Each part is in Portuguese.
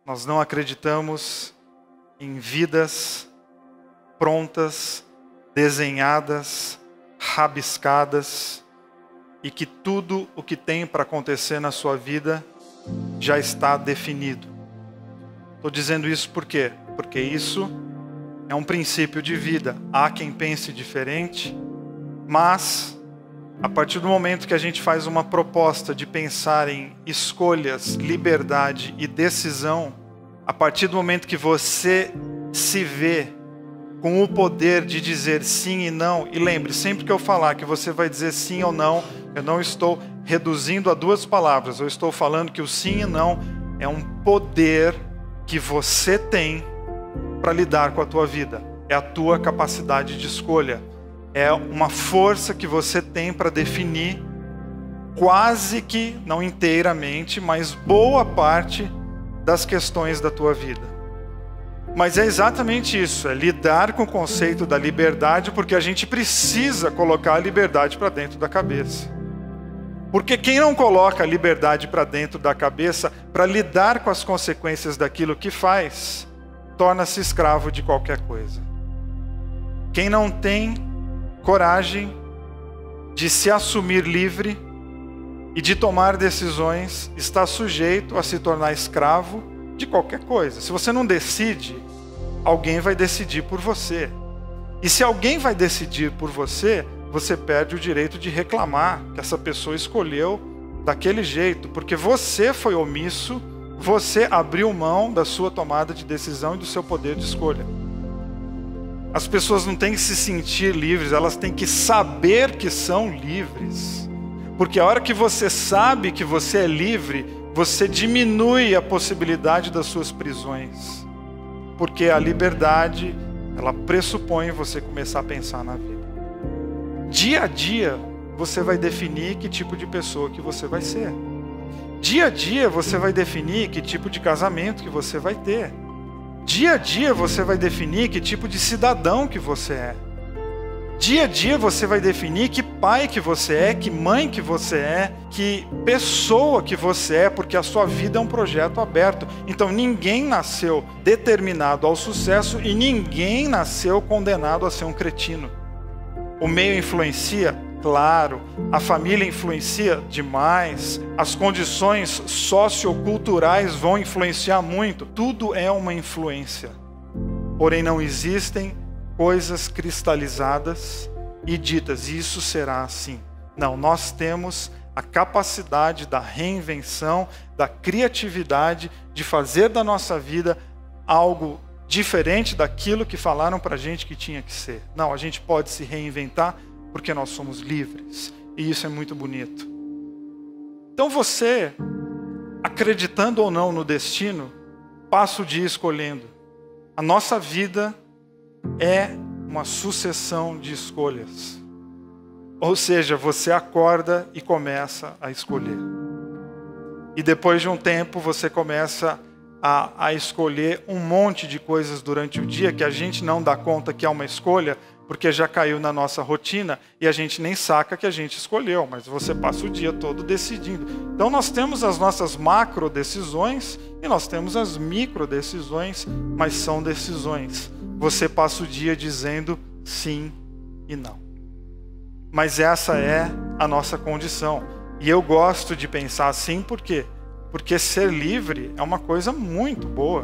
Nós não acreditamos em vidas prontas, desenhadas, rabiscadas, e que tudo o que tem para acontecer na sua vida já está definido. Estou dizendo isso por quê? Porque isso é um princípio de vida. Há quem pense diferente, mas a partir do momento que a gente faz uma proposta de pensar em escolhas, liberdade e decisão, a partir do momento que você se vê com o poder de dizer sim e não, e lembre, sempre que eu falar que você vai dizer sim ou não, eu não estou reduzindo a duas palavras, eu estou falando que o sim e não é um poder que você tem para lidar com a tua vida. É a tua capacidade de escolha. É uma força que você tem para definir quase que, não inteiramente, mas boa parte das questões da tua vida. Mas é exatamente isso, é lidar com o conceito da liberdade, porque a gente precisa colocar a liberdade para dentro da cabeça. Porque quem não coloca a liberdade para dentro da cabeça para lidar com as consequências daquilo que faz, torna-se escravo de qualquer coisa. Quem não tem coragem de se assumir livre e de tomar decisões está sujeito a se tornar escravo de qualquer coisa. Se você não decide, alguém vai decidir por você. E se alguém vai decidir por você, você perde o direito de reclamar que essa pessoa escolheu daquele jeito, porque você foi omisso, você abriu mão da sua tomada de decisão e do seu poder de escolha. As pessoas não têm que se sentir livres, elas têm que saber que são livres. Porque a hora que você sabe que você é livre, você diminui a possibilidade das suas prisões. Porque a liberdade, ela pressupõe você começar a pensar na vida. Dia a dia, você vai definir que tipo de pessoa que você vai ser. Dia a dia, você vai definir que tipo de casamento que você vai ter. Dia a dia, você vai definir que tipo de cidadão que você é. Dia a dia, você vai definir que pai que você é, que mãe que você é, que pessoa que você é, porque a sua vida é um projeto aberto. Então, ninguém nasceu determinado ao sucesso e ninguém nasceu condenado a ser um cretino. O meio influencia? Claro. A família influencia? Demais. As condições socioculturais vão influenciar muito. Tudo é uma influência. Porém, não existem coisas cristalizadas e ditas, isso será assim. Não, nós temos a capacidade da reinvenção, da criatividade, de fazer da nossa vida algo diferente daquilo que falaram para a gente que tinha que ser. Não, a gente pode se reinventar porque nós somos livres. E isso é muito bonito. Então você, acreditando ou não no destino, passa o dia escolhendo. A nossa vida é uma sucessão de escolhas. Ou seja, você acorda e começa a escolher. E depois de um tempo você começa a escolher um monte de coisas durante o dia que a gente não dá conta que é uma escolha, porque já caiu na nossa rotina e a gente nem saca que a gente escolheu, mas você passa o dia todo decidindo. Então nós temos as nossas macro decisões e nós temos as micro decisões, mas são decisões. Você passa o dia dizendo sim e não. Mas essa é a nossa condição. E eu gosto de pensar assim, por quê? Porque ser livre é uma coisa muito boa.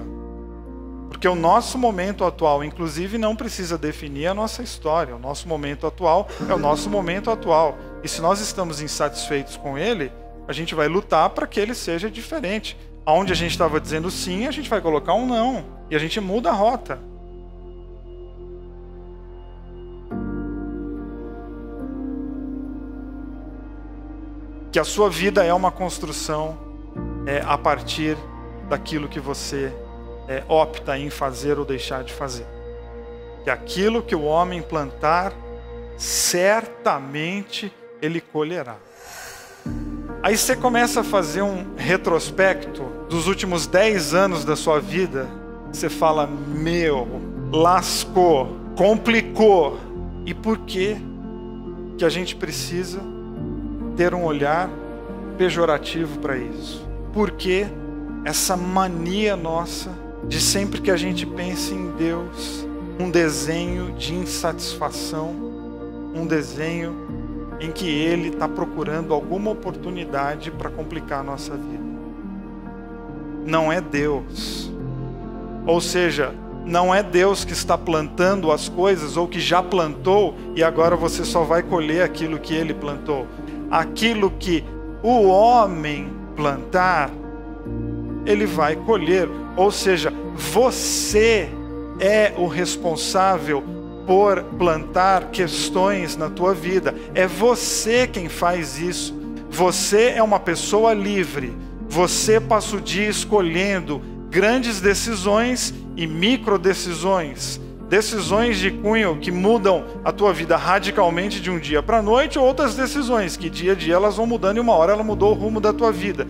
Porque o nosso momento atual, inclusive, não precisa definir a nossa história. O nosso momento atual é o nosso momento atual. E se nós estamos insatisfeitos com ele, a gente vai lutar para que ele seja diferente. Onde a gente estava dizendo sim, a gente vai colocar um não. E a gente muda a rota. Que a sua vida é uma construção a partir daquilo que você opta em fazer ou deixar de fazer. Que aquilo que o homem plantar, certamente ele colherá. Aí você começa a fazer um retrospecto dos últimos 10 anos da sua vida. Você fala, lascou, complicou. E por que que a gente precisa ter um olhar pejorativo para isso? Porque essa mania nossa de sempre que a gente pensa em Deus, um desenho de insatisfação, um desenho em que Ele está procurando alguma oportunidade para complicar a nossa vida. Não é Deus. Ou seja, não é Deus que está plantando as coisas ou que já plantou e agora você só vai colher aquilo que Ele plantou. Aquilo que o homem plantar, ele vai colher. Ou seja, você é o responsável por plantar questões na tua vida. É você quem faz isso. Você é uma pessoa livre. Você passa o dia escolhendo grandes decisões e micro decisões. Decisões de cunho que mudam a tua vida radicalmente de um dia para a noite, ou outras decisões que dia a dia elas vão mudando e uma hora ela mudou o rumo da tua vida.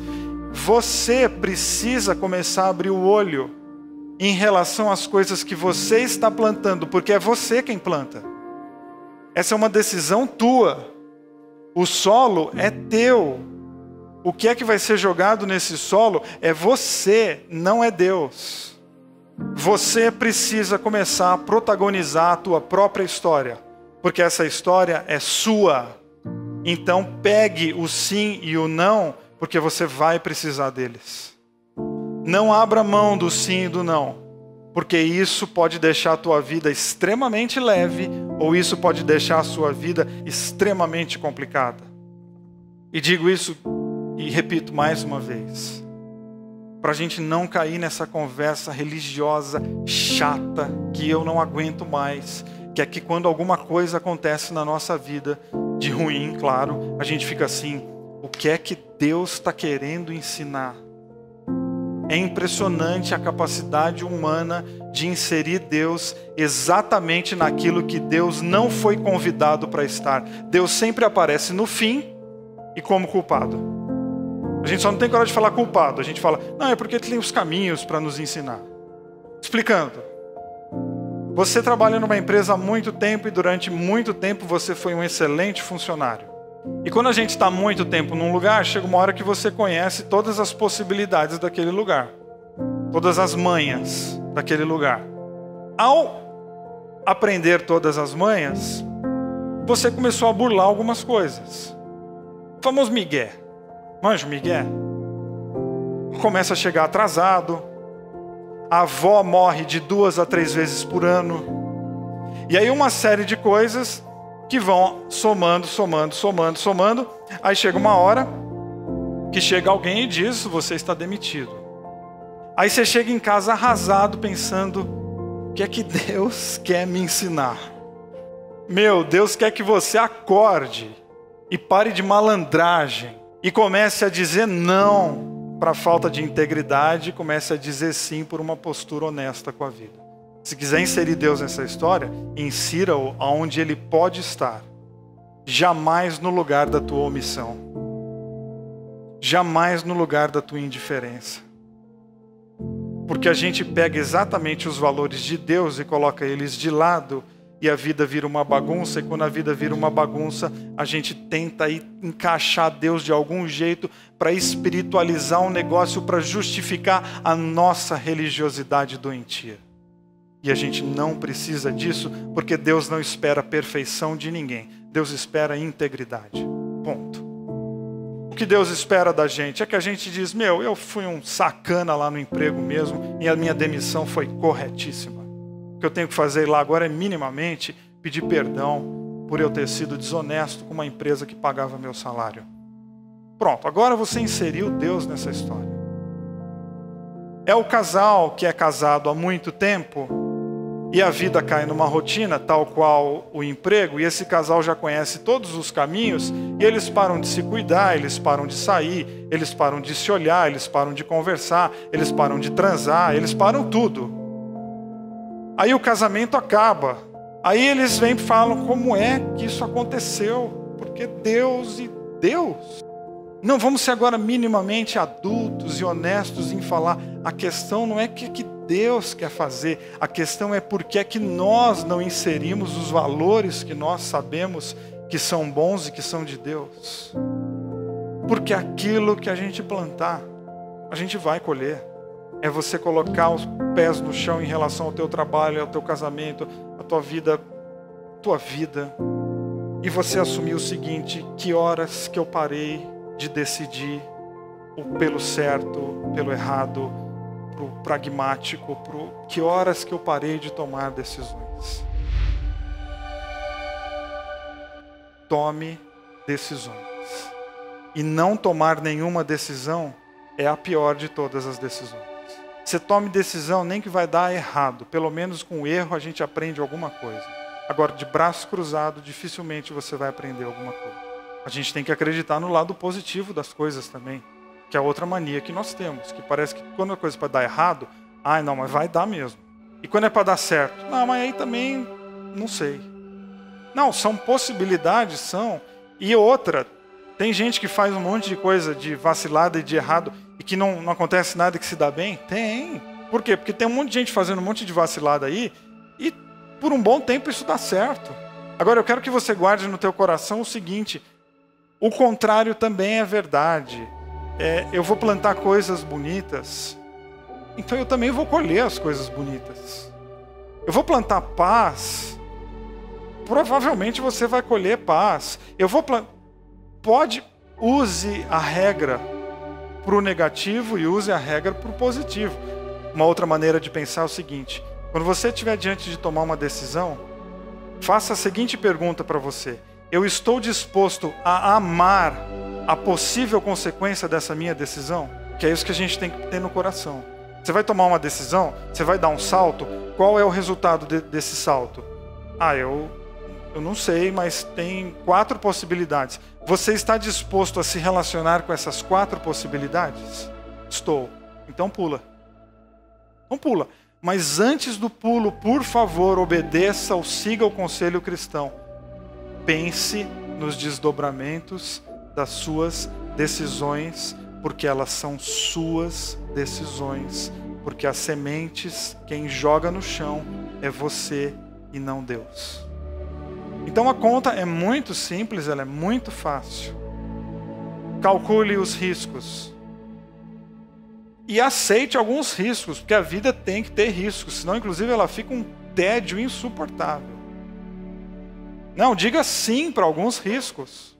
Você precisa começar a abrir o olho em relação às coisas que você está plantando, porque é você quem planta. Essa é uma decisão tua. O solo é teu. O que é que vai ser jogado nesse solo é você, não é Deus. Você precisa começar a protagonizar a tua própria história, porque essa história é sua. Então pegue o sim e o não, porque você vai precisar deles. Não abra mão do sim e do não, porque isso pode deixar a tua vida extremamente leve, ou isso pode deixar a sua vida extremamente complicada. E digo isso e repito mais uma vez, para a gente não cair nessa conversa religiosa chata, que eu não aguento mais, que é que quando alguma coisa acontece na nossa vida, de ruim, claro, a gente fica assim, o que é que Deus está querendo ensinar? É impressionante a capacidade humana de inserir Deus exatamente naquilo que Deus não foi convidado para estar. Deus sempre aparece no fim e como culpado. A gente só não tem coragem de falar culpado. A gente fala, não, é porque ele tem os caminhos para nos ensinar. Explicando. Você trabalha numa empresa há muito tempo e durante muito tempo você foi um excelente funcionário. E quando a gente está muito tempo num lugar, chega uma hora que você conhece todas as possibilidades daquele lugar. Todas as manhas daquele lugar. Ao aprender todas as manhas, você começou a burlar algumas coisas. O famoso migué. Manja o migué? Começa a chegar atrasado. A avó morre de 2 a 3 vezes por ano. E aí uma série de coisas que vão somando. Aí chega uma hora que chega alguém e diz, você está demitido. Aí você chega em casa arrasado pensando, o que é que Deus quer me ensinar? Meu, Deus quer que você acorde e pare de malandragem. E comece a dizer não para a falta de integridade, comece a dizer sim por uma postura honesta com a vida. Se quiser inserir Deus nessa história, insira-o aonde Ele pode estar. Jamais no lugar da tua omissão. Jamais no lugar da tua indiferença. Porque a gente pega exatamente os valores de Deus e coloca eles de lado, e a vida vira uma bagunça, e quando a vida vira uma bagunça, a gente tenta aí encaixar Deus de algum jeito para espiritualizar um negócio, para justificar a nossa religiosidade doentia. E a gente não precisa disso, porque Deus não espera a perfeição de ninguém. Deus espera a integridade. Ponto. O que Deus espera da gente é que a gente diz, eu fui um sacana lá no emprego mesmo, e a minha demissão foi corretíssima. O que eu tenho que fazer lá agora é minimamente pedir perdão por eu ter sido desonesto com uma empresa que pagava meu salário. Pronto, agora você inseriu Deus nessa história. É o casal que é casado há muito tempo e a vida cai numa rotina tal qual o emprego, e esse casal já conhece todos os caminhos e eles param de se cuidar, eles param de sair, eles param de se olhar, eles param de conversar, eles param de transar, eles param tudo. Aí o casamento acaba. Aí eles vêm e falam, como é que isso aconteceu? Porque Deus e Deus. Não, vamos ser agora minimamente adultos e honestos em falar. A questão não é o que Deus quer fazer. A questão é por que é que nós não inserimos os valores que nós sabemos que são bons e que são de Deus. Porque aquilo que a gente plantar, a gente vai colher. é você colocar os pés no chão em relação ao teu trabalho, ao teu casamento, à tua vida, e você assumir o seguinte: que horas que eu parei de decidir pelo certo, pelo errado, pro pragmático, que horas que eu parei de tomar decisões? Tome decisões. E não tomar nenhuma decisão é a pior de todas as decisões. Você tome decisão, nem que vai dar errado. Pelo menos com o erro a gente aprende alguma coisa. Agora, de braço cruzado, dificilmente você vai aprender alguma coisa. A gente tem que acreditar no lado positivo das coisas também, que é outra mania que nós temos, que parece que quando a coisa é para dar errado, não, mas vai dar mesmo. E quando é para dar certo, não, mas aí também não sei. Não, são possibilidades, são. E outra, tem gente que faz um monte de coisa de vacilada e de errado e que não acontece nada, que se dá bem? Tem. Por quê? Porque tem um monte de gente fazendo um monte de vacilada aí e por um bom tempo isso dá certo. Agora eu quero que você guarde no teu coração o seguinte: o contrário também é verdade. Eu vou plantar coisas bonitas, então eu também vou colher as coisas bonitas. Eu vou plantar paz, provavelmente você vai colher paz. Use a regra para o negativo e use a regra para o positivo. Uma outra maneira de pensar é o seguinte: quando você estiver diante de tomar uma decisão, faça a seguinte pergunta para você: eu estou disposto a amar a possível consequência dessa minha decisão? Que é isso que a gente tem que ter no coração. Você vai tomar uma decisão, você vai dar um salto, qual é o resultado desse salto? Eu não sei, mas tem 4 possibilidades. Você está disposto a se relacionar com essas 4 possibilidades? Estou. Então pula. Não pula. Mas antes do pulo, por favor, obedeça ou siga o conselho cristão. Pense nos desdobramentos das suas decisões, porque elas são suas decisões. Porque as sementes, quem joga no chão é você e não Deus. Então a conta é muito simples, ela é muito fácil. Calcule os riscos. E aceite alguns riscos, porque a vida tem que ter riscos, senão inclusive ela fica um tédio insuportável. Não, diga sim para alguns riscos,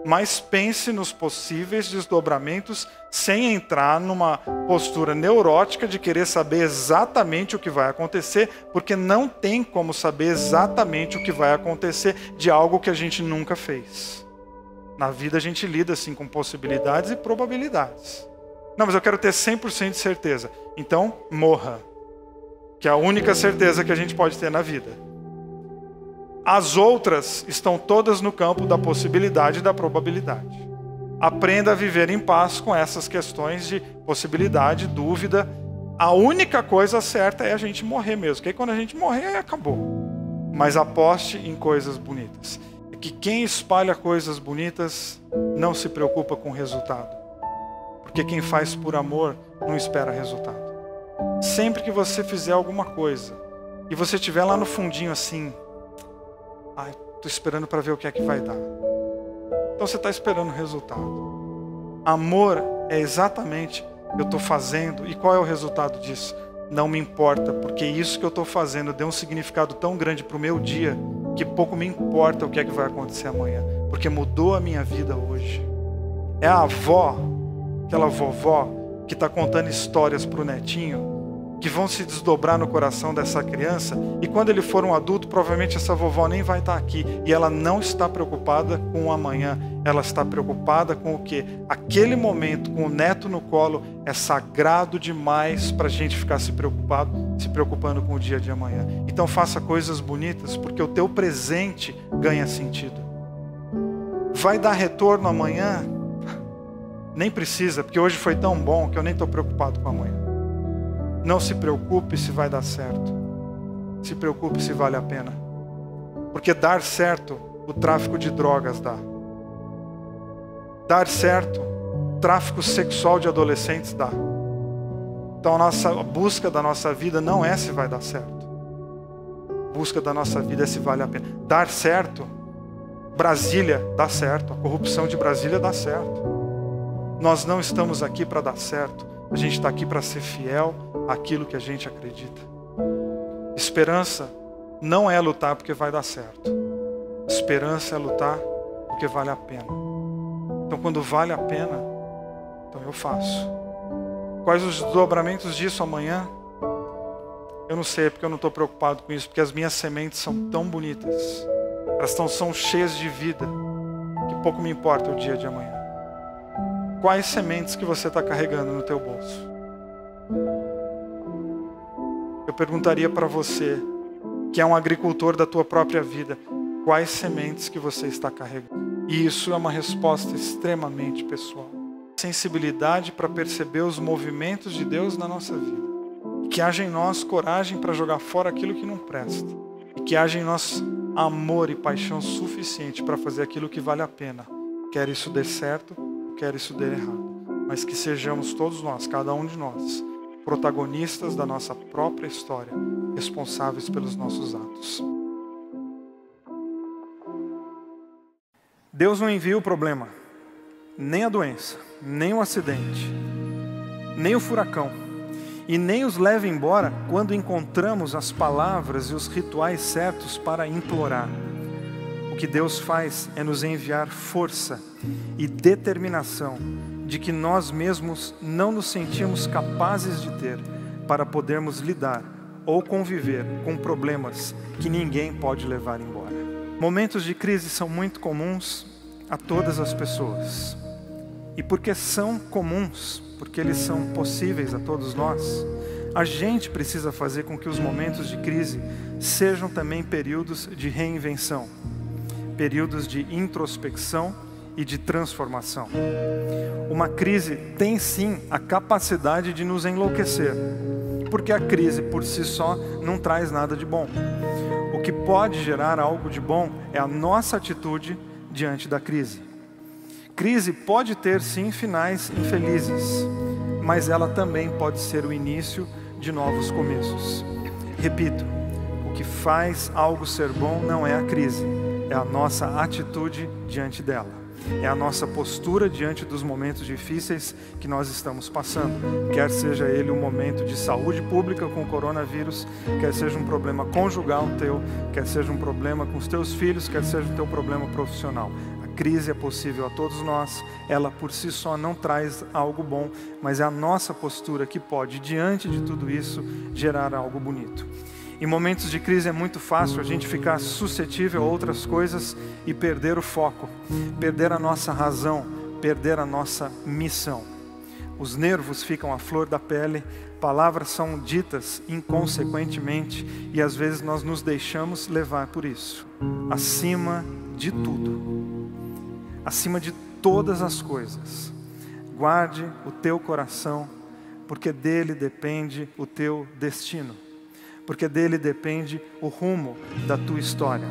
mas pense nos possíveis desdobramentos sem entrar numa postura neurótica de querer saber exatamente o que vai acontecer, porque não tem como saber exatamente o que vai acontecer de algo que a gente nunca fez. Na vida a gente lida assim com possibilidades e probabilidades. Não, mas eu quero ter 100% de certeza. Então, morra. Que é a única certeza que a gente pode ter na vida. As outras estão todas no campo da possibilidade e da probabilidade. Aprenda a viver em paz com essas questões de possibilidade, dúvida. A única coisa certa é a gente morrer mesmo. Porque aí quando a gente morrer, acabou. Mas aposte em coisas bonitas. É que quem espalha coisas bonitas não se preocupa com o resultado. Porque quem faz por amor não espera resultado. Sempre que você fizer alguma coisa e você estiver lá no fundinho assim, estou esperando para ver o que é que vai dar. Então você está esperando o resultado. Amor é exatamente o que eu estou fazendo. E qual é o resultado disso? Não me importa, porque isso que eu estou fazendo deu um significado tão grande para o meu dia, que pouco me importa o que é que vai acontecer amanhã, porque mudou a minha vida hoje. É a avó, aquela vovó que está contando histórias para o netinho, que vão se desdobrar no coração dessa criança, e quando ele for um adulto, provavelmente essa vovó nem vai estar aqui, e ela não está preocupada com o amanhã, ela está preocupada com o quê? Aquele momento com o neto no colo é sagrado demais para a gente ficar se preocupando com o dia de amanhã. Então faça coisas bonitas, porque o teu presente ganha sentido. Vai dar retorno amanhã? Nem precisa, porque hoje foi tão bom que eu nem estou preocupado com amanhã. Não se preocupe se vai dar certo. Se preocupe se vale a pena. Porque dar certo, o tráfico de drogas dá. Dar certo, tráfico sexual de adolescentes dá. Então a busca da nossa vida não é se vai dar certo. A busca da nossa vida é se vale a pena. Dar certo, Brasília dá certo. A corrupção de Brasília dá certo. Nós não estamos aqui para dar certo. A gente está aqui para ser fiel àquilo que a gente acredita. Esperança não é lutar porque vai dar certo. Esperança é lutar porque vale a pena. Então, quando vale a pena, então eu faço. Quais os desdobramentos disso amanhã? Eu não sei, porque eu não estou preocupado com isso, porque as minhas sementes são tão bonitas. Elas são cheias de vida, que pouco me importa o dia de amanhã. Quais sementes que você está carregando no teu bolso? Eu perguntaria para você, que é um agricultor da tua própria vida, quais sementes que você está carregando? E isso é uma resposta extremamente pessoal. Sensibilidade para perceber os movimentos de Deus na nossa vida. E que haja em nós coragem para jogar fora aquilo que não presta. E que haja em nós amor e paixão suficiente para fazer aquilo que vale a pena. Quer isso dê certo, quer isso dê errado. Mas que sejamos todos nós, cada um de nós, protagonistas da nossa própria história, responsáveis pelos nossos atos. Deus não envia o problema, nem a doença, nem o acidente, nem o furacão, e nem os leva embora quando encontramos as palavras e os rituais certos para implorar. O que Deus faz é nos enviar força e determinação de que nós mesmos não nos sentimos capazes de ter para podermos lidar ou conviver com problemas que ninguém pode levar embora. Momentos de crise são muito comuns a todas as pessoas. E porque são comuns, porque eles são possíveis a todos nós, a gente precisa fazer com que os momentos de crise sejam também períodos de reinvenção, períodos de introspecção e de transformação. Uma crise tem sim a capacidade de nos enlouquecer, porque a crise por si só não traz nada de bom. O que pode gerar algo de bom é a nossa atitude diante da crise. Crise pode ter sim finais infelizes, mas ela também pode ser o início de novos começos. Repito, o que faz algo ser bom não é a crise, é a nossa atitude diante dela. É a nossa postura diante dos momentos difíceis que nós estamos passando. Quer seja ele um momento de saúde pública com o coronavírus, quer seja um problema conjugal teu, quer seja um problema com os teus filhos, quer seja o teu problema profissional. A crise é possível a todos nós, ela por si só não traz algo bom, mas é a nossa postura que pode, diante de tudo isso, gerar algo bonito. Em momentos de crise é muito fácil a gente ficar suscetível a outras coisas e perder o foco, perder a nossa razão, perder a nossa missão. Os nervos ficam à flor da pele, palavras são ditas inconsequentemente e às vezes nós nos deixamos levar por isso. Acima de tudo, acima de todas as coisas, guarde o teu coração, porque dele depende o teu destino. Porque dele depende o rumo da tua história.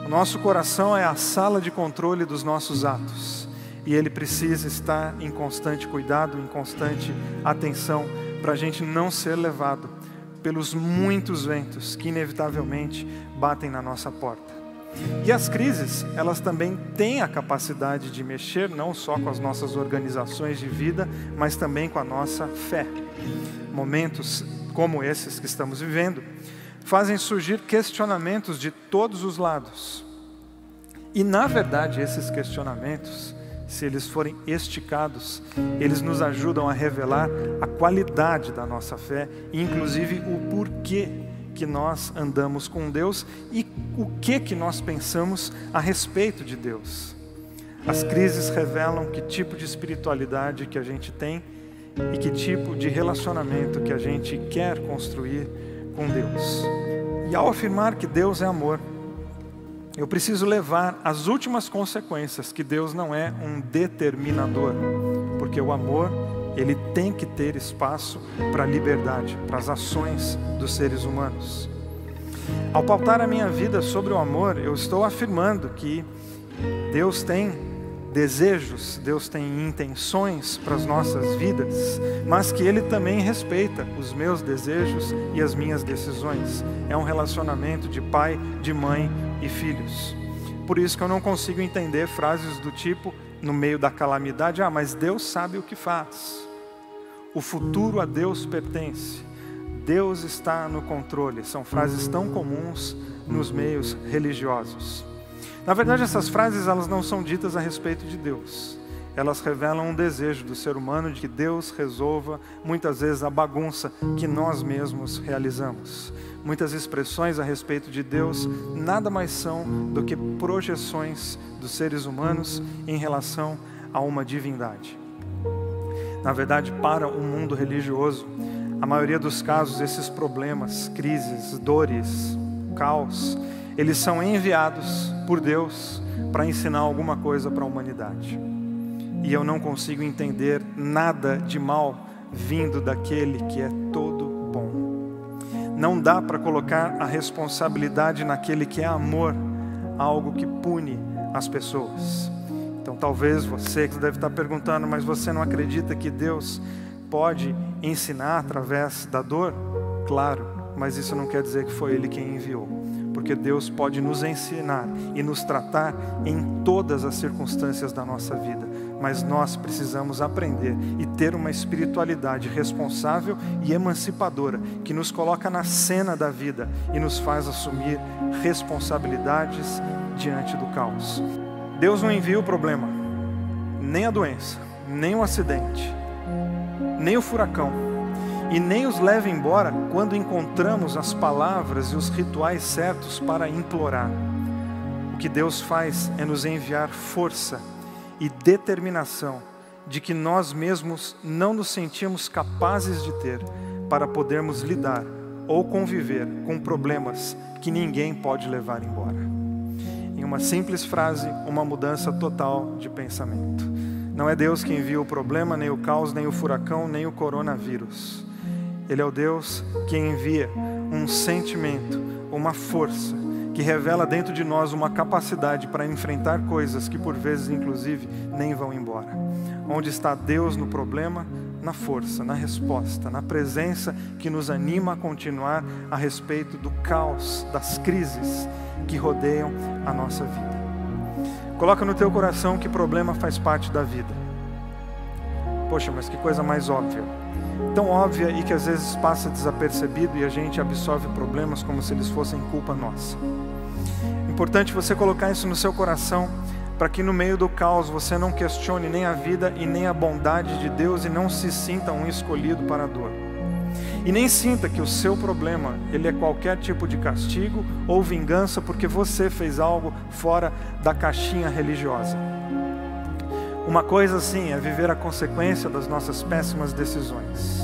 O nosso coração é a sala de controle dos nossos atos. E ele precisa estar em constante cuidado, em constante atenção, para a gente não ser levado pelos muitos ventos que inevitavelmente batem na nossa porta. E as crises, elas também têm a capacidade de mexer não só com as nossas organizações de vida, mas também com a nossa fé. Momentos como esses que estamos vivendo, fazem surgir questionamentos de todos os lados. E na verdade esses questionamentos, se eles forem esticados, eles nos ajudam a revelar a qualidade da nossa fé, e inclusive o porquê que nós andamos com Deus e o que nós pensamos a respeito de Deus. As crises revelam que tipo de espiritualidade que a gente tem e que tipo de relacionamento que a gente quer construir com Deus. E ao afirmar que Deus é amor, eu preciso levar as últimas consequências, que Deus não é um determinador, porque o amor, ele tem que ter espaço para a liberdade, para as ações dos seres humanos. Ao pautar a minha vida sobre o amor, eu estou afirmando que Deus tem desejos, Deus tem intenções para as nossas vidas, mas que Ele também respeita os meus desejos e as minhas decisões. É um relacionamento de pai, de mãe e filhos. Por isso que eu não consigo entender frases do tipo, no meio da calamidade, mas Deus sabe o que faz. O futuro a Deus pertence. Deus está no controle. São frases tão comuns nos meios religiosos. Na verdade, essas frases elas não são ditas a respeito de Deus. Elas revelam um desejo do ser humano de que Deus resolva, muitas vezes, a bagunça que nós mesmos realizamos. Muitas expressões a respeito de Deus nada mais são do que projeções dos seres humanos em relação a uma divindade. Na verdade, para o mundo religioso, a maioria dos casos, esses problemas, crises, dores, caos, eles são enviados por Deus para ensinar alguma coisa para a humanidade. E eu não consigo entender nada de mal vindo daquele que é todo bom. Não dá para colocar a responsabilidade naquele que é amor, algo que pune as pessoas. Então talvez você que deve estar perguntando, mas você não acredita que Deus pode ensinar através da dor? Claro, mas isso não quer dizer que foi Ele quem enviou. Porque Deus pode nos ensinar e nos tratar em todas as circunstâncias da nossa vida. Mas nós precisamos aprender e ter uma espiritualidade responsável e emancipadora, que nos coloca na cena da vida e nos faz assumir responsabilidades diante do caos. Deus não envia o problema, nem a doença, nem o acidente, nem o furacão, e nem os leva embora quando encontramos as palavras e os rituais certos para implorar. O que Deus faz é nos enviar força e determinação de que nós mesmos não nos sentimos capazes de ter para podermos lidar ou conviver com problemas que ninguém pode levar embora. Em uma simples frase, uma mudança total de pensamento. Não é Deus que envia o problema, nem o caos, nem o furacão, nem o coronavírus. Ele é o Deus que envia um sentimento, uma força, que revela dentro de nós uma capacidade para enfrentar coisas que por vezes, inclusive, nem vão embora. Onde está Deus no problema? Na força, na resposta, na presença que nos anima a continuar a respeito do caos, das crises que rodeiam a nossa vida. Coloca no teu coração que problema faz parte da vida. Poxa, mas que coisa mais óbvia. Tão óbvia e que às vezes passa desapercebido e a gente absorve problemas como se eles fossem culpa nossa. Importante você colocar isso no seu coração, para que no meio do caos você não questione nem a vida e nem a bondade de Deus e não se sinta um escolhido para a dor. E nem sinta que o seu problema, ele é qualquer tipo de castigo ou vingança porque você fez algo fora da caixinha religiosa. Uma coisa sim é viver a consequência das nossas péssimas decisões.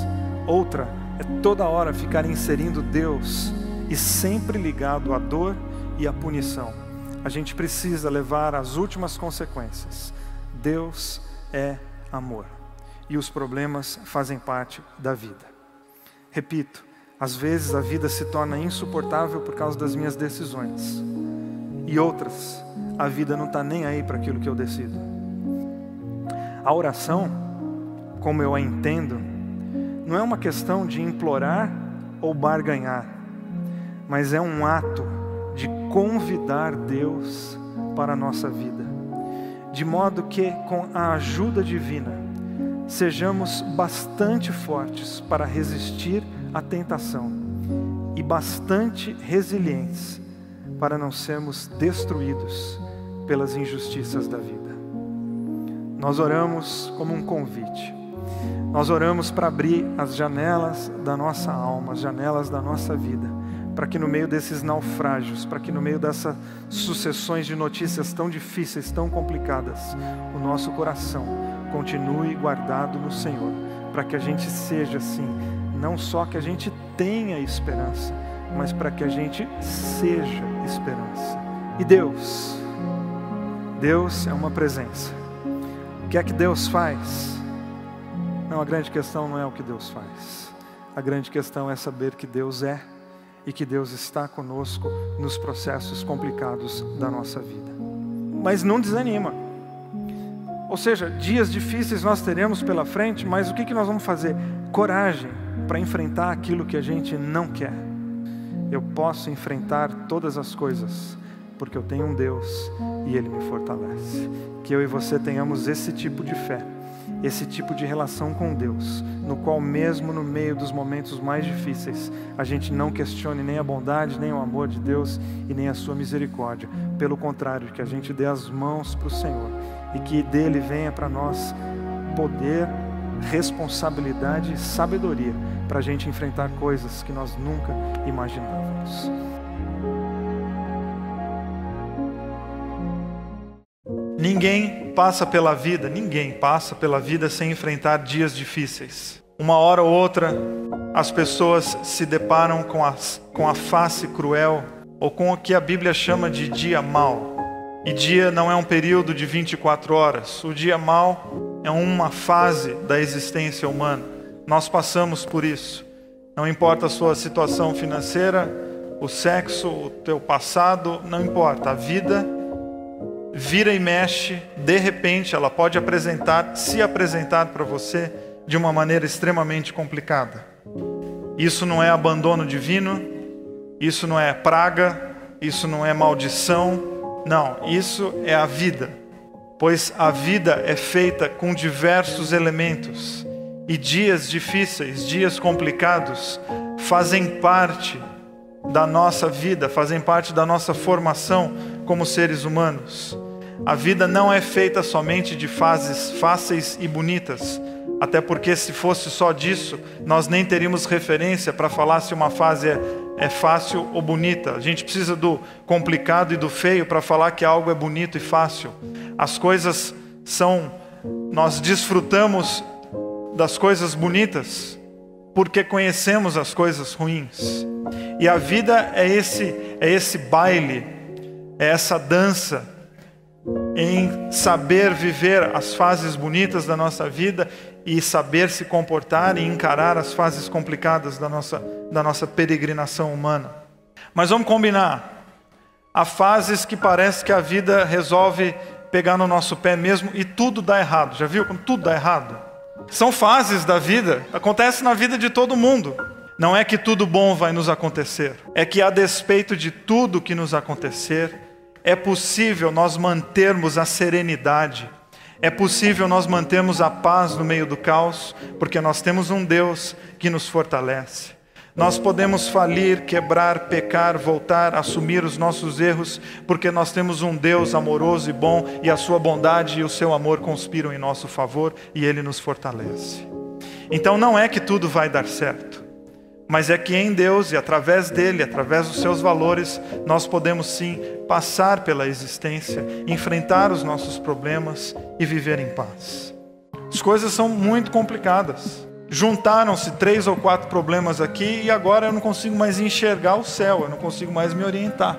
Outra é toda hora ficar inserindo Deus e sempre ligado à dor e à punição. A gente precisa levar as últimas consequências. Deus é amor. E os problemas fazem parte da vida. Repito, às vezes a vida se torna insuportável por causa das minhas decisões. E outras, a vida não está nem aí para aquilo que eu decido. A oração, como eu a entendo, não é uma questão de implorar ou barganhar, mas é um ato de convidar Deus para a nossa vida, de modo que, com a ajuda divina, sejamos bastante fortes para resistir à tentação e bastante resilientes para não sermos destruídos pelas injustiças da vida. Nós oramos como um convite. Nós oramos para abrir as janelas da nossa alma, as janelas da nossa vida, para que no meio desses naufrágios, para que no meio dessas sucessões de notícias tão difíceis, tão complicadas, o nosso coração continue guardado no Senhor, para que a gente seja assim, não só que a gente tenha esperança, mas para que a gente seja esperança. E Deus é uma presença. O que é que Deus faz? Não, a grande questão não é o que Deus faz. A grande questão é saber que Deus é e que Deus está conosco nos processos complicados da nossa vida. Mas não desanima. Ou seja, dias difíceis nós teremos pela frente, mas o que nós vamos fazer? Coragem para enfrentar aquilo que a gente não quer. Eu posso enfrentar todas as coisas, porque eu tenho um Deus e Ele me fortalece. Que eu e você tenhamos esse tipo de fé, esse tipo de relação com Deus, no qual mesmo no meio dos momentos mais difíceis, a gente não questione nem a bondade, nem o amor de Deus e nem a sua misericórdia. Pelo contrário, que a gente dê as mãos para o Senhor e que dele venha para nós poder, responsabilidade e sabedoria para a gente enfrentar coisas que nós nunca imaginávamos. Ninguém passa pela vida sem enfrentar dias difíceis. Uma hora ou outra, as pessoas se deparam com a face cruel, ou com o que a Bíblia chama de dia mau. E dia não é um período de 24 horas. O dia mau é uma fase da existência humana. Nós passamos por isso. Não importa a sua situação financeira, o sexo, o teu passado, não importa. A vida vira e mexe, de repente ela pode se apresentar para você de uma maneira extremamente complicada. Isso não é abandono divino, isso não é praga, isso não é maldição, não, isso é a vida. Pois a vida é feita com diversos elementos e dias difíceis, dias complicados, fazem parte da nossa vida, fazem parte da nossa formação como seres humanos. A vida não é feita somente de fases fáceis e bonitas, até porque se fosse só disso, nós nem teríamos referência para falar se uma fase é fácil ou bonita. A gente precisa do complicado e do feio para falar que algo é bonito e fácil. As coisas nós desfrutamos das coisas bonitas porque conhecemos as coisas ruins. E a vida é esse baile, é essa dança em saber viver as fases bonitas da nossa vida e saber se comportar e encarar as fases complicadas da nossa peregrinação humana. Mas vamos combinar, há fases que parece que a vida resolve pegar no nosso pé mesmo e tudo dá errado. Já viu como tudo dá errado? São fases da vida, acontece na vida de todo mundo. Não é que tudo bom vai nos acontecer, é que a despeito de tudo que nos acontecer, é possível nós mantermos a serenidade, é possível nós mantermos a paz no meio do caos, porque nós temos um Deus que nos fortalece. Nós podemos falir, quebrar, pecar, voltar, assumir os nossos erros, porque nós temos um Deus amoroso e bom, e a sua bondade e o seu amor conspiram em nosso favor, e Ele nos fortalece. Então não é que tudo vai dar certo, mas é que em Deus e através dEle, através dos seus valores, nós podemos sim passar pela existência, enfrentar os nossos problemas e viver em paz. As coisas são muito complicadas. Juntaram-se 3 ou 4 problemas aqui e agora eu não consigo mais enxergar o céu, eu não consigo mais me orientar,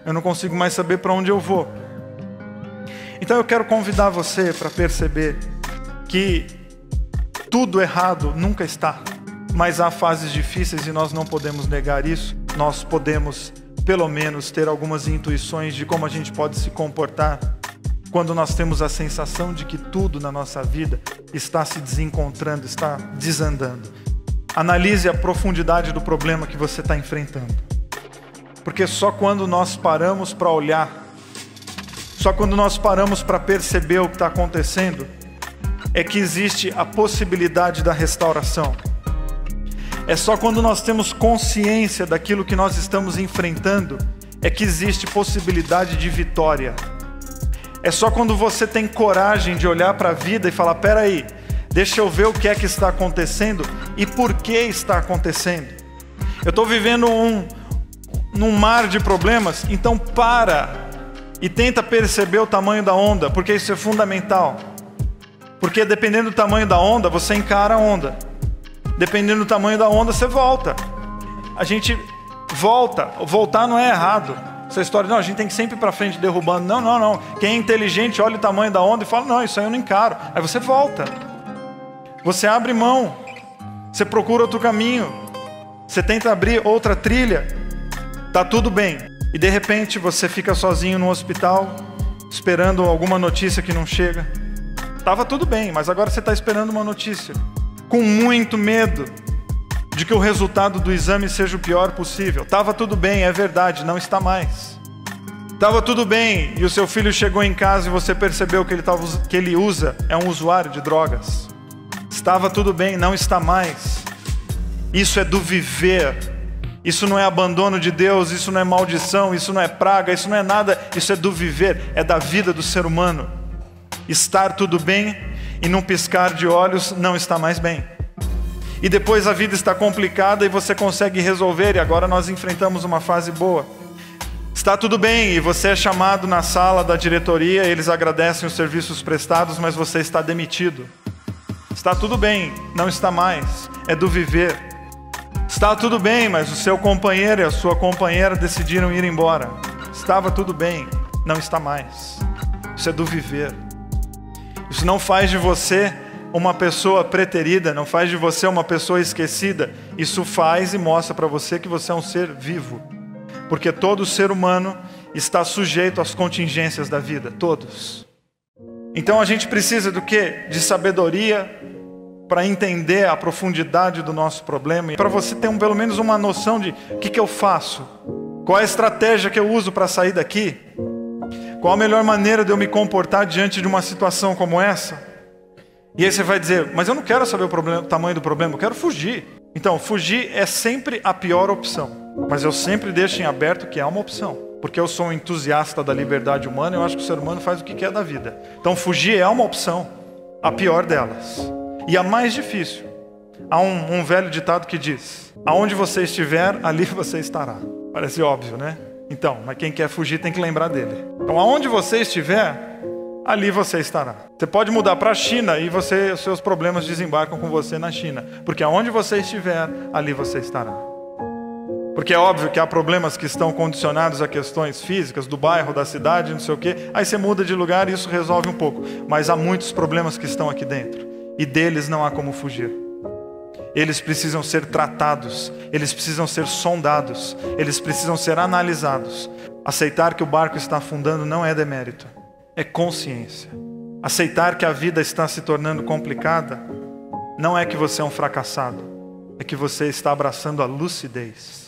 eu não consigo mais saber para onde eu vou. Então eu quero convidar você para perceber que tudo errado nunca está. Mas há fases difíceis e nós não podemos negar isso. Nós podemos, pelo menos, ter algumas intuições de como a gente pode se comportar quando nós temos a sensação de que tudo na nossa vida está se desencontrando, está desandando. Analise a profundidade do problema que você está enfrentando. Porque só quando nós paramos para olhar, só quando nós paramos para perceber o que está acontecendo, é que existe a possibilidade da restauração. É só quando nós temos consciência daquilo que nós estamos enfrentando, é que existe possibilidade de vitória. É só quando você tem coragem de olhar para a vida e falar, peraí, deixa eu ver o que é que está acontecendo e por que está acontecendo. Eu estou vivendo num mar de problemas, então para e tenta perceber o tamanho da onda, porque isso é fundamental. Porque dependendo do tamanho da onda, você encara a onda. Dependendo do tamanho da onda, você volta. A gente volta. Voltar não é errado. Essa história, não, a gente tem que sempre ir para frente derrubando. Não. Quem é inteligente olha o tamanho da onda e fala, não, isso aí eu não encaro. Aí você volta. Você abre mão. Você procura outro caminho. Você tenta abrir outra trilha. Tá tudo bem. E de repente você fica sozinho no hospital, esperando alguma notícia que não chega. Tava tudo bem, mas agora você está esperando uma notícia. Com muito medo de que o resultado do exame seja o pior possível. Estava tudo bem, é verdade, não está mais. Estava tudo bem e o seu filho chegou em casa e você percebeu que ele usa, é um usuário de drogas. Estava tudo bem, não está mais. Isso é do viver. Isso não é abandono de Deus, isso não é maldição, isso não é praga, isso não é nada. Isso é do viver, é da vida do ser humano. Estar tudo bem e num piscar de olhos não está mais bem. E depois a vida está complicada e você consegue resolver e agora nós enfrentamos uma fase boa. Está tudo bem e você é chamado na sala da diretoria, eles agradecem os serviços prestados, mas você está demitido. Está tudo bem, não está mais, é do viver. Está tudo bem, mas o seu companheiro e a sua companheira decidiram ir embora. Estava tudo bem, não está mais. Isso é do viver. Isso não faz de você uma pessoa preterida, não faz de você uma pessoa esquecida. Isso faz e mostra para você que você é um ser vivo. Porque todo ser humano está sujeito às contingências da vida, todos. Então a gente precisa do quê? De sabedoria para entender a profundidade do nosso problema e para você ter pelo menos uma noção de o que eu faço, qual é a estratégia que eu uso para sair daqui, qual a melhor maneira de eu me comportar diante de uma situação como essa. E aí você vai dizer, mas eu não quero saber o tamanho do problema, eu quero fugir. Então, fugir é sempre a pior opção. Mas eu sempre deixo em aberto que é uma opção. Porque eu sou um entusiasta da liberdade humana, eu acho que o ser humano faz o que quer da vida. Então fugir é uma opção, a pior delas. E a mais difícil. Há um velho ditado que diz, aonde você estiver, ali você estará. Parece óbvio, né? Então, mas quem quer fugir tem que lembrar dele. Então aonde você estiver, ali você estará. Você pode mudar para a China e os seus problemas desembarcam com você na China. Porque aonde você estiver, ali você estará. Porque é óbvio que há problemas que estão condicionados a questões físicas, do bairro, da cidade, não sei o quê. Aí você muda de lugar e isso resolve um pouco. Mas há muitos problemas que estão aqui dentro. E deles não há como fugir. Eles precisam ser tratados. Eles precisam ser sondados. Eles precisam ser analisados. Aceitar que o barco está afundando não é demérito. É consciência. Aceitar que a vida está se tornando complicada não é que você é um fracassado. É que você está abraçando a lucidez.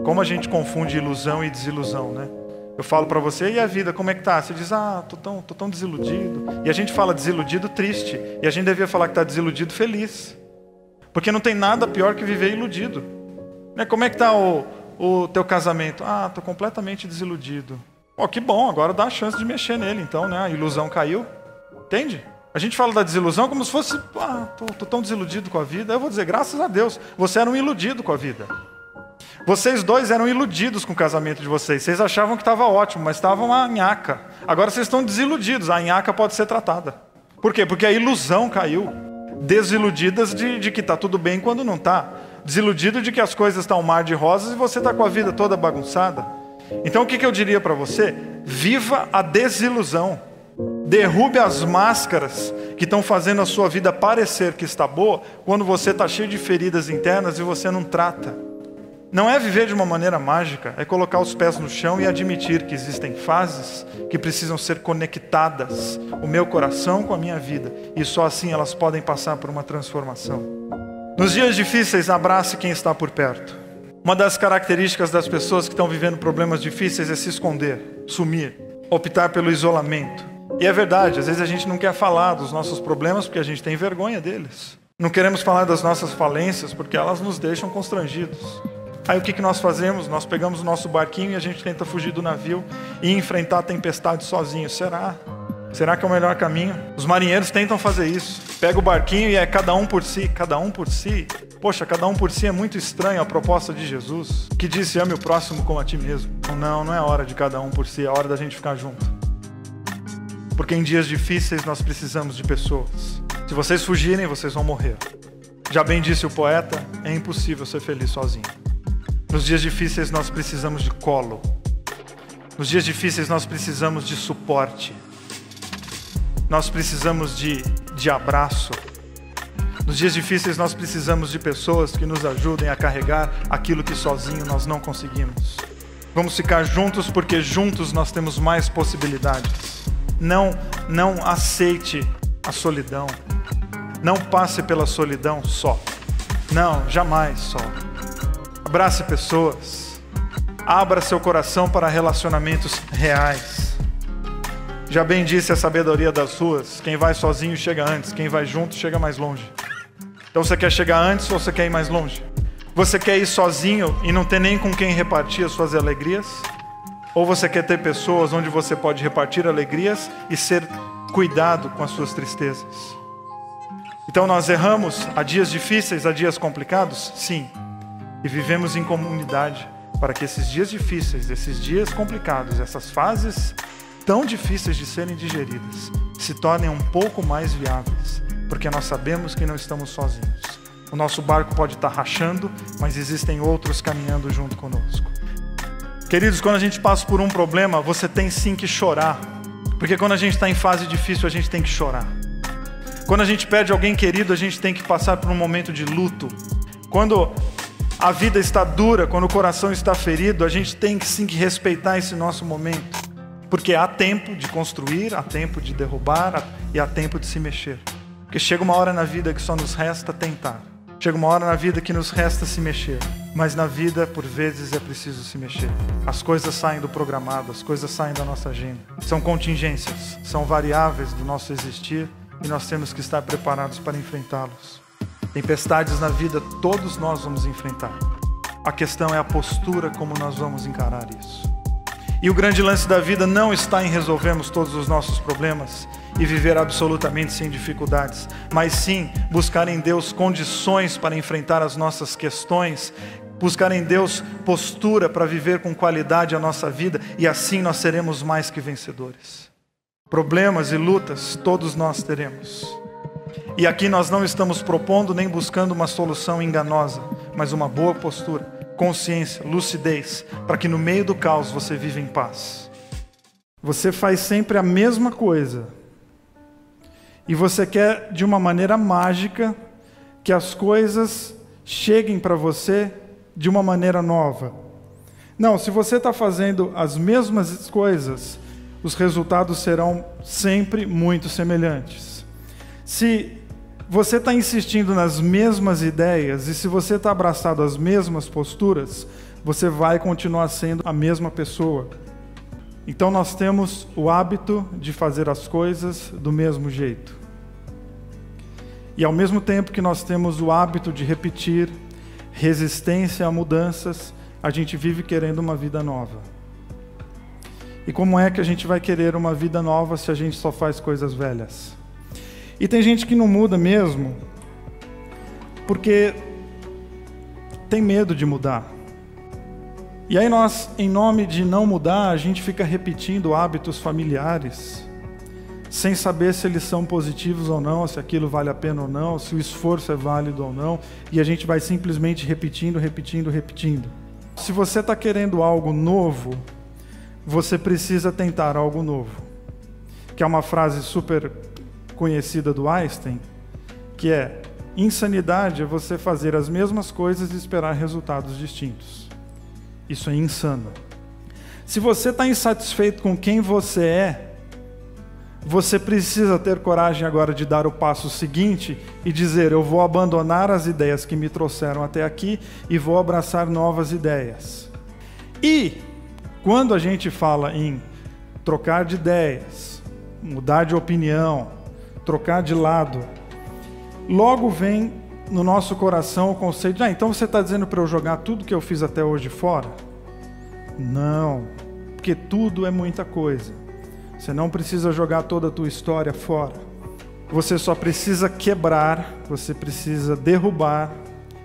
Como a gente confunde ilusão e desilusão, né? Eu falo para você, e a vida, como é que tá? Você diz, tô tão desiludido. E a gente fala desiludido triste. E a gente devia falar que está desiludido feliz. Porque não tem nada pior que viver iludido. Né? Como é que tá o teu casamento? Tô completamente desiludido. Que bom, agora dá a chance de mexer nele, então, né? A ilusão caiu. Entende? A gente fala da desilusão como se fosse, tô tão desiludido com a vida. Eu vou dizer, graças a Deus, você era um iludido com a vida. Vocês dois eram iludidos com o casamento de vocês. Vocês achavam que estava ótimo, mas estava uma nhaca. Agora vocês estão desiludidos. A nhaca pode ser tratada. Por quê? Porque a ilusão caiu. Desiludidas de que está tudo bem quando não está. Desiludido de que as coisas estão um mar de rosas e você está com a vida toda bagunçada. Então o que eu diria para você? Viva a desilusão. Derrube as máscaras que estão fazendo a sua vida parecer que está boa quando você está cheio de feridas internas e você não trata. Não é viver de uma maneira mágica, é colocar os pés no chão e admitir que existem fases que precisam ser conectadas, o meu coração com a minha vida, e só assim elas podem passar por uma transformação. Nos dias difíceis, abrace quem está por perto. Uma das características das pessoas que estão vivendo problemas difíceis é se esconder, sumir, optar pelo isolamento. E é verdade, às vezes a gente não quer falar dos nossos problemas porque a gente tem vergonha deles. Não queremos falar das nossas falências porque elas nos deixam constrangidos. Aí o que nós fazemos? Nós pegamos o nosso barquinho e a gente tenta fugir do navio e enfrentar a tempestade sozinho. Será? Será que é o melhor caminho? Os marinheiros tentam fazer isso. Pega o barquinho e é cada um por si. Cada um por si? Poxa, cada um por si é muito estranho a proposta de Jesus, que disse, ame o próximo como a ti mesmo. Não é hora de cada um por si, é hora da gente ficar junto. Porque em dias difíceis nós precisamos de pessoas. Se vocês fugirem, vocês vão morrer. Já bem disse o poeta, é impossível ser feliz sozinho. Nos dias difíceis nós precisamos de colo. Nos dias difíceis nós precisamos de suporte. Nós precisamos de abraço. Nos dias difíceis nós precisamos de pessoas que nos ajudem a carregar aquilo que sozinho nós não conseguimos. Vamos ficar juntos porque juntos nós temos mais possibilidades. Não aceite a solidão. Não passe pela solidão só. Não, jamais só. Abrace pessoas. Abra seu coração para relacionamentos reais. Já bem disse a sabedoria das ruas: quem vai sozinho chega antes, quem vai junto chega mais longe. Então você quer chegar antes ou você quer ir mais longe? Você quer ir sozinho e não ter nem com quem repartir as suas alegrias? Ou você quer ter pessoas onde você pode repartir alegrias e ser cuidado com as suas tristezas? Então nós erramos a dias difíceis, a dias complicados? Sim. E vivemos em comunidade para que esses dias difíceis, esses dias complicados, essas fases tão difíceis de serem digeridas, se tornem um pouco mais viáveis, porque nós sabemos que não estamos sozinhos. O nosso barco pode estar rachando, mas existem outros caminhando junto conosco. Queridos, quando a gente passa por um problema, você tem sim que chorar, porque quando a gente está em fase difícil, a gente tem que chorar. Quando a gente perde alguém querido, a gente tem que passar por um momento de luto. Quando a vida está dura, quando o coração está ferido, a gente tem que sim que respeitar esse nosso momento, porque há tempo de construir, há tempo de derrubar e há tempo de se mexer. Porque chega uma hora na vida que só nos resta tentar. Chega uma hora na vida que nos resta se mexer. Mas na vida, por vezes, é preciso se mexer. As coisas saem do programado, as coisas saem da nossa agenda. São contingências, são variáveis do nosso existir e nós temos que estar preparados para enfrentá-los. Tempestades na vida todos nós vamos enfrentar. A questão é a postura como nós vamos encarar isso. E o grande lance da vida não está em resolvermos todos os nossos problemas e viver absolutamente sem dificuldades, mas sim buscar em Deus condições para enfrentar as nossas questões, buscar em Deus postura para viver com qualidade a nossa vida, e assim nós seremos mais que vencedores. Problemas e lutas todos nós teremos. E aqui nós não estamos propondo nem buscando uma solução enganosa, mas uma boa postura, consciência, lucidez, para que no meio do caos você viva em paz. Você faz sempre a mesma coisa. E você quer, de uma maneira mágica, que as coisas cheguem para você de uma maneira nova. Não, se você está fazendo as mesmas coisas, os resultados serão sempre muito semelhantes. Se você está insistindo nas mesmas ideias e se você está abraçado às mesmas posturas, você vai continuar sendo a mesma pessoa. Então nós temos o hábito de fazer as coisas do mesmo jeito. E ao mesmo tempo que nós temos o hábito de repetir, resistência a mudanças, a gente vive querendo uma vida nova. E como é que a gente vai querer uma vida nova se a gente só faz coisas velhas? E tem gente que não muda mesmo, porque tem medo de mudar. E aí nós, em nome de não mudar, a gente fica repetindo hábitos familiares, sem saber se eles são positivos ou não, se aquilo vale a pena ou não, se o esforço é válido ou não, e a gente vai simplesmente repetindo. Se você está querendo algo novo, você precisa tentar algo novo. Que é uma frase super conhecida do Einstein, que é: insanidade é você fazer as mesmas coisas e esperar resultados distintos. Isso é insano. Se você está insatisfeito com quem você é, você precisa ter coragem agora de dar o passo seguinte e dizer: eu vou abandonar as ideias que me trouxeram até aqui e vou abraçar novas ideias. E quando a gente fala em trocar de ideias, mudar de opinião, trocar de lado, logo vem no nosso coração o conceito de: então você está dizendo para eu jogar tudo que eu fiz até hoje fora? Não, porque tudo é muita coisa. Você não precisa jogar toda a tua história fora. Você só precisa quebrar, você precisa derrubar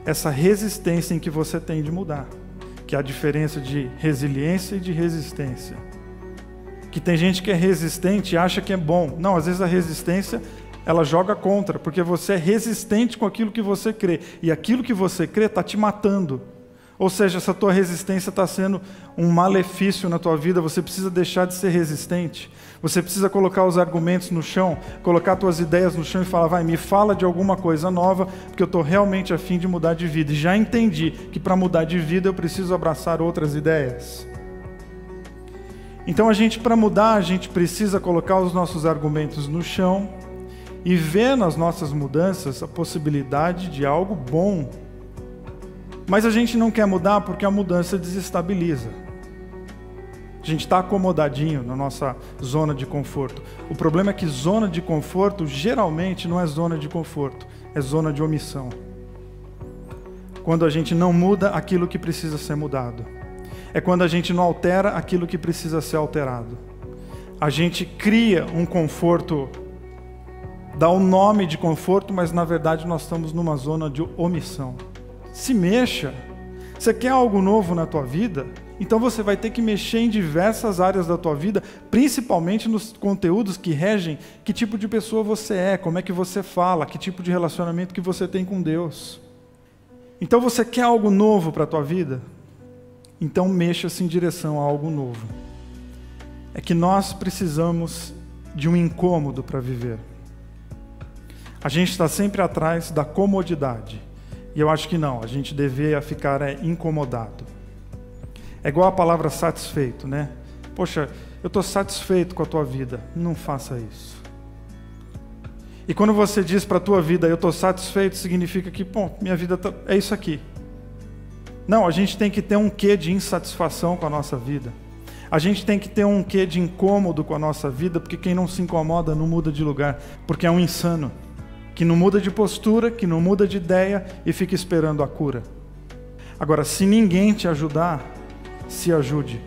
essa resistência em que você tem de mudar, que é a diferença de resiliência e de resistência. Que tem gente que é resistente e acha que é bom. Não, às vezes a resistência, ela joga contra, porque você é resistente com aquilo que você crê. E aquilo que você crê está te matando. Ou seja, essa tua resistência está sendo um malefício na tua vida. Você precisa deixar de ser resistente. Você precisa colocar os argumentos no chão, colocar tuas ideias no chão e falar: vai, me fala de alguma coisa nova, porque eu estou realmente a fim de mudar de vida. E já entendi que para mudar de vida eu preciso abraçar outras ideias. Então para mudar, a gente precisa colocar os nossos argumentos no chão e ver nas nossas mudanças a possibilidade de algo bom. Mas a gente não quer mudar porque a mudança desestabiliza. A gente está acomodadinho na nossa zona de conforto. O problema é que zona de conforto geralmente não é zona de conforto, é zona de omissão. Quando a gente não muda aquilo que precisa ser mudado. É quando a gente não altera aquilo que precisa ser alterado. A gente cria um conforto, dá um nome de conforto, mas na verdade nós estamos numa zona de omissão. Se mexa. Você quer algo novo na tua vida? Então você vai ter que mexer em diversas áreas da tua vida, principalmente nos conteúdos que regem que tipo de pessoa você é, como é que você fala, que tipo de relacionamento que você tem com Deus. Então você quer algo novo para a tua vida? Então mexa-se em direção a algo novo. É que nós precisamos de um incômodo para viver. A gente está sempre atrás da comodidade. E eu acho que não, a gente deveria ficar incomodado. É igual a palavra satisfeito, né? Poxa, eu estou satisfeito com a tua vida. Não faça isso. E quando você diz para a tua vida, eu estou satisfeito, significa que, bom, minha vida é isso aqui. Não, a gente tem que ter um quê de insatisfação com a nossa vida. A gente tem que ter um quê de incômodo com a nossa vida, porque quem não se incomoda não muda de lugar, porque é um insano. Que não muda de postura, que não muda de ideia e fica esperando a cura. Agora, se ninguém te ajudar, se ajude.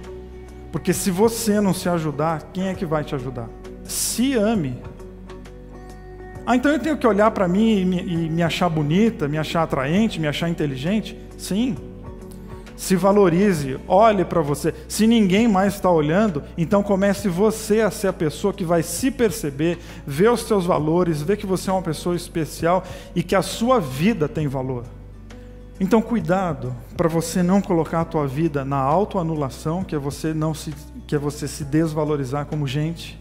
Porque se você não se ajudar, quem é que vai te ajudar? Se ame. Então eu tenho que olhar para mim e me achar bonita, me achar atraente, me achar inteligente? Sim. Se valorize, olhe para você. Se ninguém mais está olhando, então comece você a ser a pessoa que vai se perceber, ver os seus valores, ver que você é uma pessoa especial e que a sua vida tem valor. Então cuidado para você não colocar a tua vida na autoanulação, que é você se desvalorizar como gente,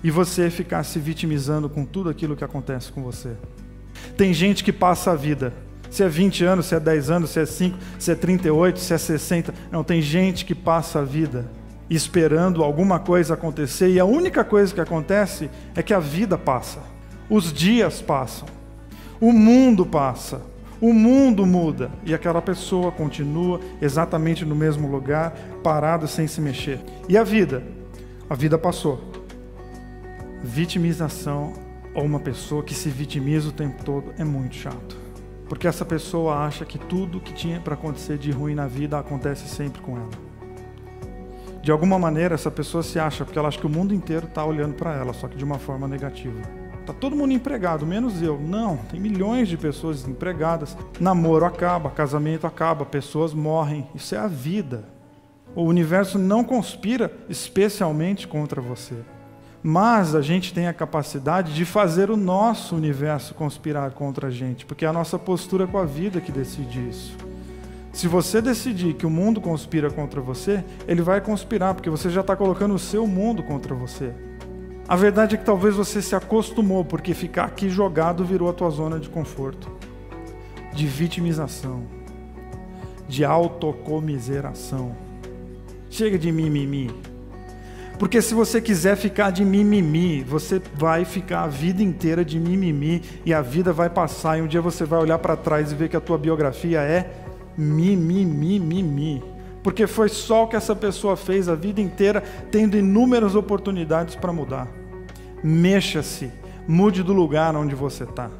e você ficar se vitimizando com tudo aquilo que acontece com você. Tem gente que passa a vida, se é 20 anos, se é 10 anos, se é 5, se é 38, se é 60. Não, tem gente que passa a vida esperando alguma coisa acontecer e a única coisa que acontece é que a vida passa. Os dias passam. O mundo passa. O mundo muda. E aquela pessoa continua exatamente no mesmo lugar, parado, sem se mexer. E a vida? A vida passou. Vitimização ou uma pessoa que se vitimiza o tempo todo é muito chato. Porque essa pessoa acha que tudo que tinha para acontecer de ruim na vida acontece sempre com ela. De alguma maneira, essa pessoa se acha, porque ela acha que o mundo inteiro está olhando para ela, só que de uma forma negativa. Está todo mundo empregado, menos eu. Não, tem milhões de pessoas empregadas. Namoro acaba, casamento acaba, pessoas morrem. Isso é a vida. O universo não conspira especialmente contra você. Mas a gente tem a capacidade de fazer o nosso universo conspirar contra a gente, porque é a nossa postura com a vida que decide isso. Se você decidir que o mundo conspira contra você, ele vai conspirar, porque você já está colocando o seu mundo contra você. A verdade é que talvez você se acostumou, porque ficar aqui jogado virou a tua zona de conforto, de vitimização, de autocomiseração. Chega de mimimi. Porque se você quiser ficar de mimimi, você vai ficar a vida inteira de mimimi e a vida vai passar e um dia você vai olhar para trás e ver que a tua biografia é mimimi. Porque foi só o que essa pessoa fez a vida inteira, tendo inúmeras oportunidades para mudar. Mexa-se, mude do lugar onde você está.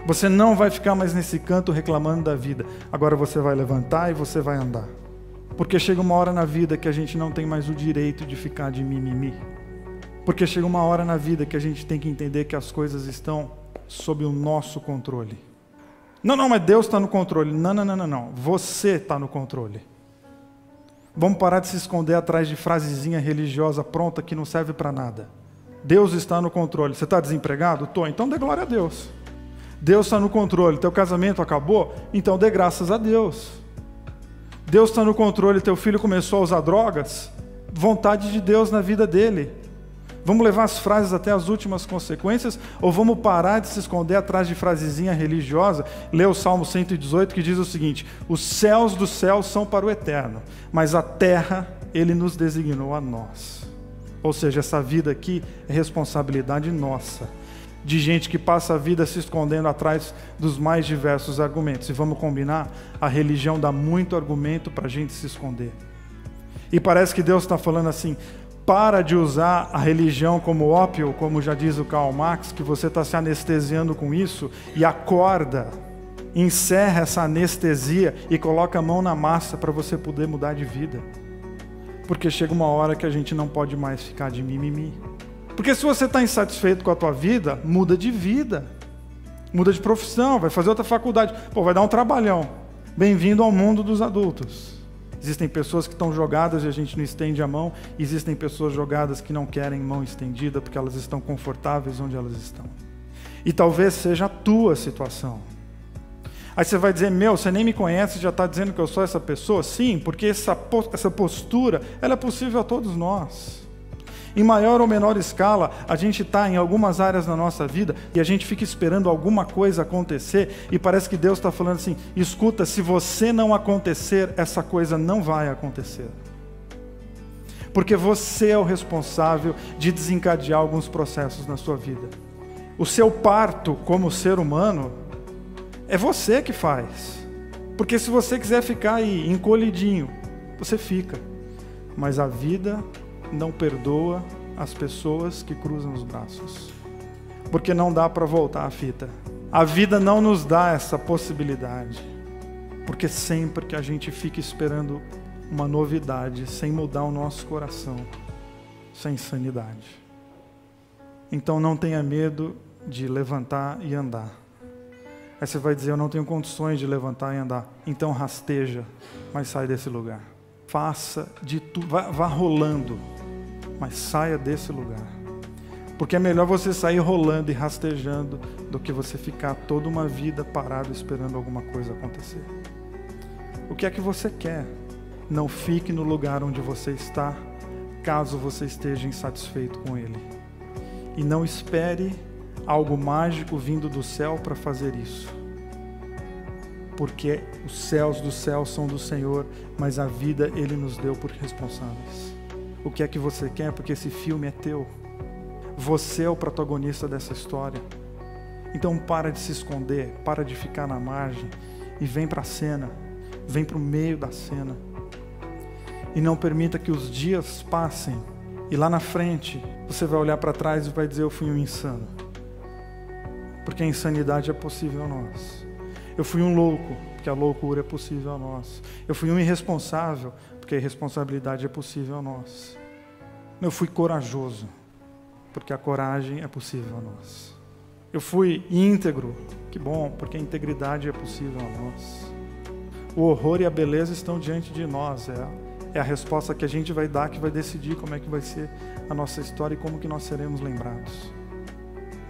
Você não vai ficar mais nesse canto reclamando da vida. Agora você vai levantar e você vai andar. Porque chega uma hora na vida que a gente não tem mais o direito de ficar de mimimi. Porque chega uma hora na vida que a gente tem que entender que as coisas estão sob o nosso controle. Não, mas Deus está no controle. Não. Você está no controle. Vamos parar de se esconder atrás de frasezinha religiosa pronta que não serve para nada. Deus está no controle. Você está desempregado? Estou. Então dê glória a Deus. Deus está no controle. Teu casamento acabou? Então dê graças a Deus. Deus está no controle, teu filho começou a usar drogas? Vontade de Deus na vida dele. Vamos levar as frases até as últimas consequências? Ou vamos parar de se esconder atrás de frasezinha religiosa? Lê o Salmo 118 que diz o seguinte: os céus dos céus são para o eterno, mas a terra ele nos designou a nós. Ou seja, essa vida aqui é responsabilidade nossa. De gente que passa a vida se escondendo atrás dos mais diversos argumentos. E vamos combinar, a religião dá muito argumento para a gente se esconder. E parece que Deus está falando assim, para de usar a religião como ópio, como já diz o Karl Marx, que você está se anestesiando com isso, e acorda, encerra essa anestesia e coloca a mão na massa para você poder mudar de vida. Porque chega uma hora que a gente não pode mais ficar de mimimi. Porque se você está insatisfeito com a tua vida, muda de vida. Muda de profissão, vai fazer outra faculdade. Pô, vai dar um trabalhão. Bem-vindo ao mundo dos adultos. Existem pessoas que estão jogadas e a gente não estende a mão. Existem pessoas jogadas que não querem mão estendida porque elas estão confortáveis onde elas estão. E talvez seja a tua situação. Aí você vai dizer, você nem me conhece e já está dizendo que eu sou essa pessoa? Sim, porque essa postura, ela é possível a todos nós. Em maior ou menor escala, a gente está em algumas áreas da nossa vida e a gente fica esperando alguma coisa acontecer e parece que Deus está falando assim, escuta, se você não acontecer, essa coisa não vai acontecer. Porque você é o responsável de desencadear alguns processos na sua vida. O seu parto como ser humano é você que faz. Porque se você quiser ficar aí encolhidinho, você fica. Mas a vida não perdoa as pessoas que cruzam os braços. Porque não dá para voltar a fita. A vida não nos dá essa possibilidade. Porque sempre que a gente fica esperando uma novidade, sem mudar o nosso coração, isso é insanidade. Então não tenha medo de levantar e andar. Aí você vai dizer, eu não tenho condições de levantar e andar. Então rasteja, mas sai desse lugar. Faça de tudo, vá rolando, mas saia desse lugar. Porque é melhor você sair rolando e rastejando do que você ficar toda uma vida parado esperando alguma coisa acontecer. O que é que você quer? Não fique no lugar onde você está, caso você esteja insatisfeito com ele. E não espere algo mágico vindo do céu para fazer isso. Porque os céus dos céus são do Senhor, mas a vida Ele nos deu por responsáveis. O que é que você quer? Porque esse filme é teu. Você é o protagonista dessa história. Então para de se esconder, para de ficar na margem e vem para a cena, vem para o meio da cena. E não permita que os dias passem e lá na frente você vai olhar para trás e vai dizer, eu fui um insano. Porque a insanidade é possível a nós. Eu fui um louco, porque a loucura é possível a nós. Eu fui um irresponsável, porque a irresponsabilidade é possível a nós. Eu fui corajoso, porque a coragem é possível a nós. Eu fui íntegro, que bom, porque a integridade é possível a nós. O horror e a beleza estão diante de nós, é a resposta que a gente vai dar, que vai decidir como é que vai ser a nossa história e como que nós seremos lembrados.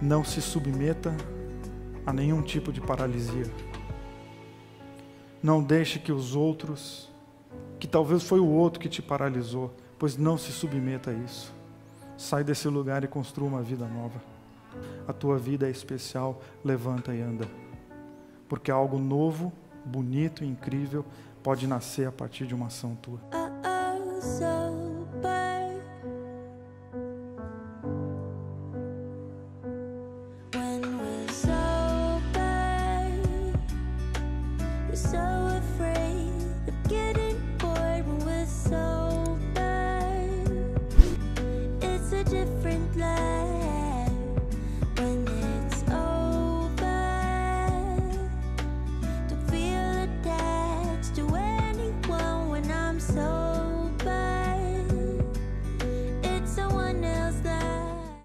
Não se submeta a nenhum tipo de paralisia. Não deixe que os outros, que talvez foi o outro que te paralisou, pois não se submeta a isso. Sai desse lugar e construa uma vida nova. A tua vida é especial, levanta e anda. Porque algo novo, bonito e incrível pode nascer a partir de uma ação tua.